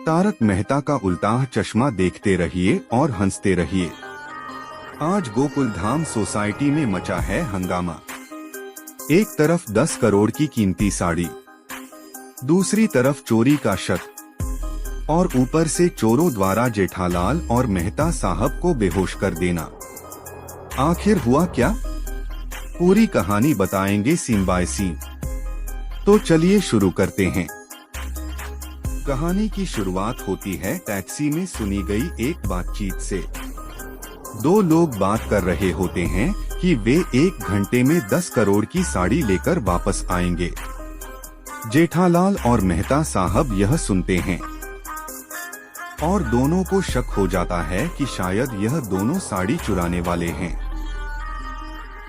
तारक मेहता का उल्टा चश्मा देखते रहिए और हंसते रहिए। आज गोकुल धाम सोसाइटी में मचा है हंगामा। एक तरफ 10 करोड़ की कीमती साड़ी, दूसरी तरफ चोरी का शक और ऊपर से चोरों द्वारा जेठालाल और मेहता साहब को बेहोश कर देना। आखिर हुआ क्या? पूरी कहानी बताएंगे सीन बाय सीन। तो चलिए शुरू करते हैं। कहानी की शुरुआत होती है टैक्सी में सुनी गई एक बातचीत से। दो लोग बात कर रहे होते हैं कि वे 1 घंटे में 10 करोड़ की साड़ी लेकर वापस आएंगे। जेठालाल और मेहता साहब यह सुनते हैं और दोनों को शक हो जाता है कि शायद यह दोनों साड़ी चुराने वाले हैं।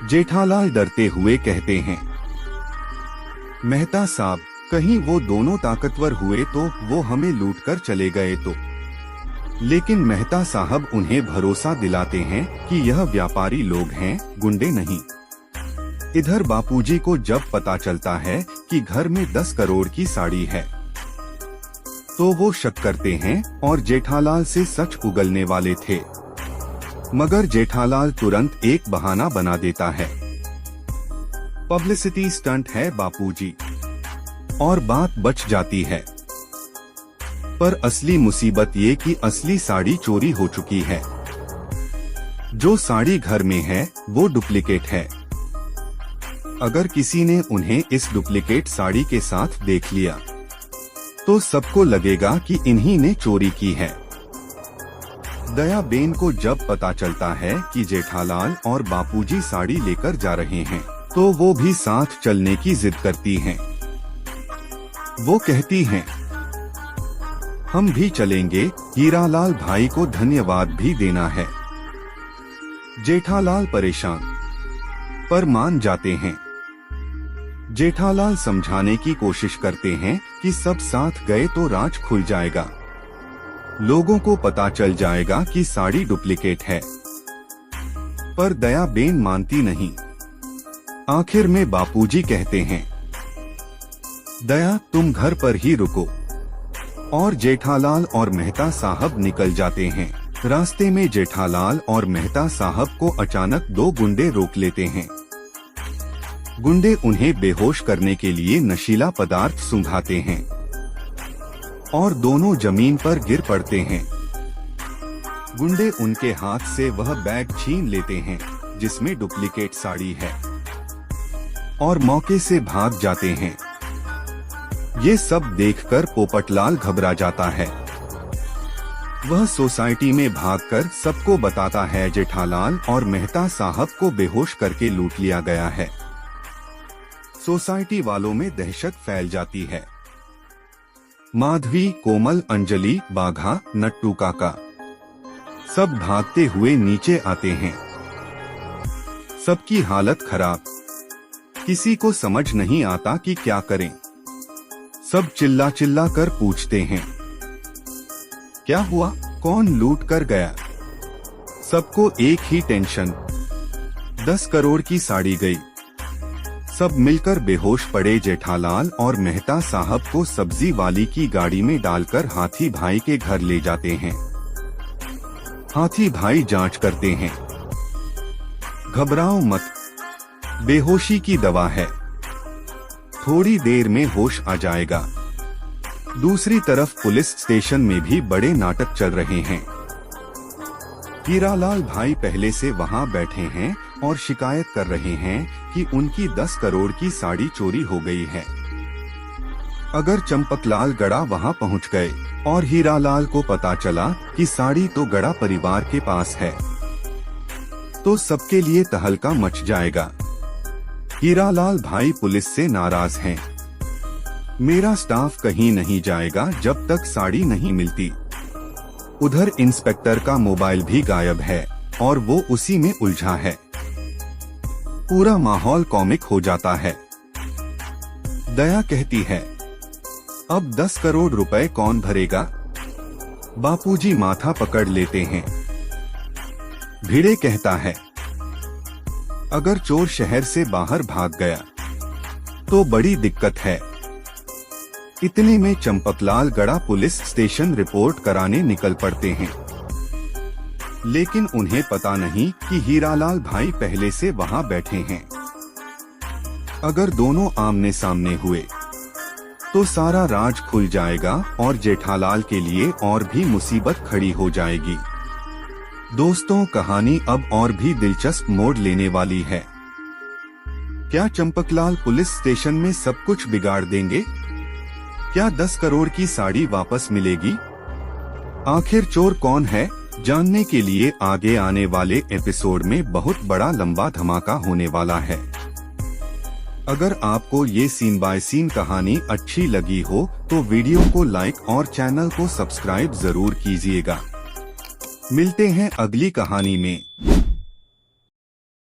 जेठालाल डरते हुए कहते हैं, मेहता साहब, कहीं वो दोनों ताकतवर हुए तो वो हमें लूटकर चले गए तो। लेकिन मेहता साहब उन्हें भरोसा दिलाते हैं कि यह व्यापारी लोग हैं, गुंडे नहीं। इधर बापूजी को जब पता चलता है कि घर में 10 करोड़ की साड़ी है तो वो शक करते हैं और जेठालाल से सच उगलने वाले थे। मगर जेठालाल तुरंत एक बहाना बना देता है। पब्लिसिटी स्टंट है बापूजी, और बात बच जाती है। पर असली मुसीबत ये कि असली साड़ी चोरी हो चुकी है। जो साड़ी घर में है वो डुप्लीकेट है। अगर किसी ने उन्हें इस डुप्लीकेट साड़ी के साथ देख लिया तो सबको लगेगा कि इन्हीं ने चोरी की है। दयाबेन को जब पता चलता है कि जेठालाल और बापूजी साड़ी लेकर जा रहे हैं तो वो भी साथ चलने की जिद करती हैं। वो कहती हैं, हम भी चलेंगे, हीरालाल भाई को धन्यवाद भी देना है। जेठालाल परेशान पर मान जाते हैं। जेठालाल समझाने की कोशिश करते हैं कि सब साथ गए तो राज खुल जाएगा, लोगों को पता चल जाएगा कि साड़ी डुप्लीकेट है। पर दयाबेन मानती नहीं। आखिर में बापूजी कहते हैं, दया, तुम घर पर ही रुको। और जेठालाल और मेहता साहब निकल जाते हैं। रास्ते में जेठालाल और मेहता साहब को अचानक 2 गुंडे रोक लेते हैं। गुंडे उन्हें बेहोश करने के लिए नशीला पदार्थ सूंघाते हैं और दोनों जमीन पर गिर पड़ते हैं। गुंडे उनके हाथ से वह बैग छीन लेते हैं जिसमें डुप्लीकेट साड़ी है और मौके से भाग जाते हैं। ये सब देखकर पोपटलाल घबरा जाता है। वह सोसाइटी में भागकर सबको बताता है जेठालाल और मेहता साहब को बेहोश करके लूट लिया गया है। सोसाइटी वालों में दहशत फैल जाती है। माधवी, कोमल, अंजलि, बाघा, नट्टू काका सब भागते हुए नीचे आते हैं। सबकी हालत खराब, किसी को समझ नहीं आता कि क्या करें। सब चिल्ला चिल्ला कर पूछते हैं, क्या हुआ, कौन लूट कर गया? सबको एक ही टेंशन, 10 करोड़ की साड़ी गई। सब मिलकर बेहोश पड़े। जेठालाल और मेहता साहब को सब्जी वाली की गाड़ी में डालकर हाथी भाई के घर ले जाते हैं। हाथी भाई जांच करते हैं। घबराओ मत, बेहोशी की दवा है, थोड़ी देर में होश आ जाएगा। दूसरी तरफ पुलिस स्टेशन में भी बड़े नाटक चल रहे हैं। हीरालाल भाई पहले से वहां बैठे हैं और शिकायत कर रहे हैं कि उनकी 10 करोड़ की साड़ी चोरी हो गई है। अगर चंपकलाल गड़ा वहां पहुंच गए और हीरालाल को पता चला कि साड़ी तो गड़ा परिवार के पास है तो सबके लिए तहलका मच जाएगा। हीरालाल भाई पुलिस से नाराज हैं। मेरा स्टाफ कहीं नहीं जाएगा जब तक साड़ी नहीं मिलती। उधर इंस्पेक्टर का मोबाइल भी गायब है और वो उसी में उलझा है। पूरा माहौल कॉमिक हो जाता है। दया कहती है, अब 10 करोड़ रुपए कौन भरेगा? बापूजी माथा पकड़ लेते हैं। भिड़े कहता है, अगर चोर शहर से बाहर भाग गया तो बड़ी दिक्कत है। इतने में चंपकलाल गड़ा पुलिस स्टेशन रिपोर्ट कराने निकल पड़ते हैं। लेकिन उन्हें पता नहीं कि हीरालाल भाई पहले से वहां बैठे हैं। अगर दोनों आमने सामने हुए तो सारा राज खुल जाएगा और जेठालाल के लिए और भी मुसीबत खड़ी हो जाएगी। दोस्तों, कहानी अब और भी दिलचस्प मोड़ लेने वाली है। क्या चंपकलाल पुलिस स्टेशन में सब कुछ बिगाड़ देंगे? क्या 10 करोड़ की साड़ी वापस मिलेगी? आखिर चोर कौन है? जानने के लिए आगे आने वाले एपिसोड में बहुत बड़ा लंबा धमाका होने वाला है। अगर आपको ये सीन बाय सीन कहानी अच्छी लगी हो तो वीडियो को लाइक और चैनल को सब्सक्राइब जरूर कीजिएगा। मिलते हैं अगली कहानी में।